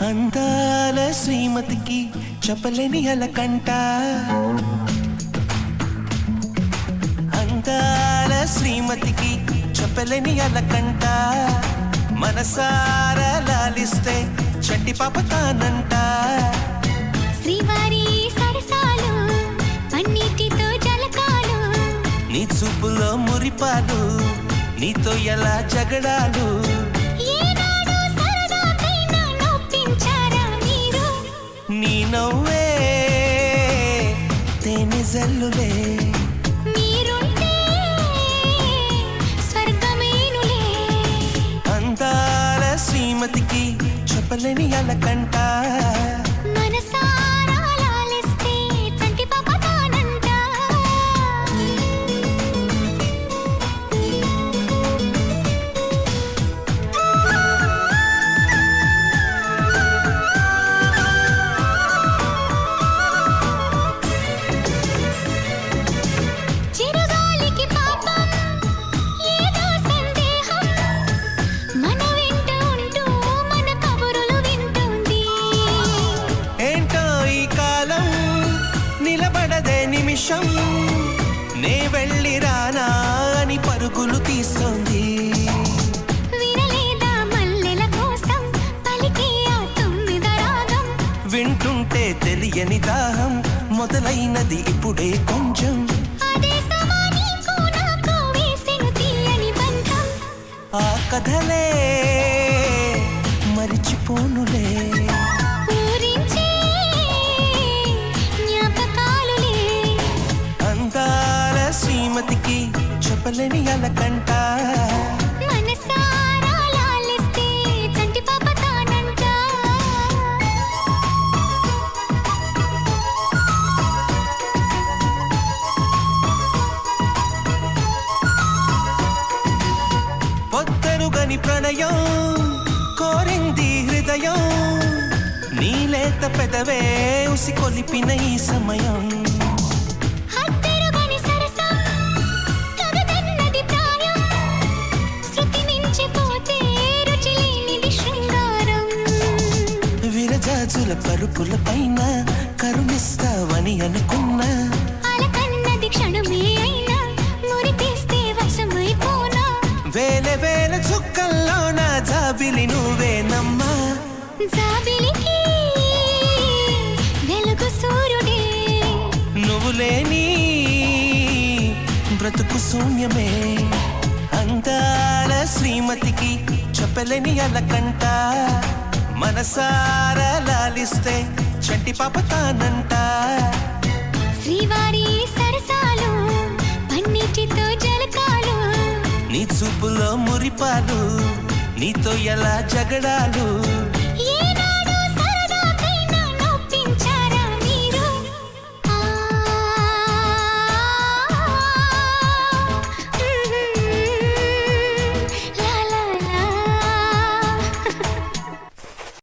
అందాల శ్రీమతికి చెప్పలేని అలకంట, అందాల శ్రీమతికి చెప్పలేని అలకంట, మనసారా లాలిస్తే చంటి పాప తానంట. శ్రీవారి సరసాలు అన్నిటితో జలకాలు, నీ చూపులో మురిపాలు, నీతో ఎలా జగడాలు. నీ నవ్వే తేనె జల్లులే, మీరుంటే స్వర్గమేనులే. అందాల శ్రీమతికి చెప్పలేని అలకంట, మనసారా లాలిస్తే చంటి పాప తానంట. చిరుగాలికి పాపం ఏదో సందేహం, మన వెంట ఉంటూ మన కబురులు వింటుంది. ఏంటో ఈ కాలం నిలబడదే నిమిషం, నే వెళ్ళి రానా అని పరుగులు తీస్తుంది. వినలేదా మల్లెల కోసం పలికే ఆ తొమ్మిద రాగం, వింటుంటే తెలియని దాహం మొదలైనది ఇప్పుడే కొంచెం. అదే సమానీకు నాకు వేసెను తీయని బంధం. ఆ కథలే మరిచిపోనులే, ఊరించే జ్ఞాపకాలులే. అందాల శ్రీమతికి చెప్పలేని అలకంట, మనసారా లాలిస్తే చంటి పాప తానంట. పొద్దరుగని ప్రణయం కోరింది హృదయం, నీలేత పెదవే ఉసి కొలిపిన ఈ సమయం. హద్దెరుగని సరసం కగదన్నది ప్రాయం, శృతి మించిపోతే రుచి లేనిది శృంగారం. విరజాజుల పరుపుల పైన కరుణిస్తావని అనుకున్నా, అలకన్నది క్షణమే అయినా మురిపేస్తే వశమైపోనా. వేల వేల చుక్కల్లో నా జాబిలి నువ్వేనమ్మా. జాబిలికి వెలుగు సూర్యుడే, నువ్వు లేని బ్రతుకు శూన్యమే. అందాల శ్రీమతికి చెప్పలేని అలకంట, మనసారా లాలిస్తే చంటి పాప తానంట. శ్రీవారి సరసాలు పన్నిటితో జలకాలు, నీ చూపులో మురిపాలు, నీతో ఎలా జగడాలు.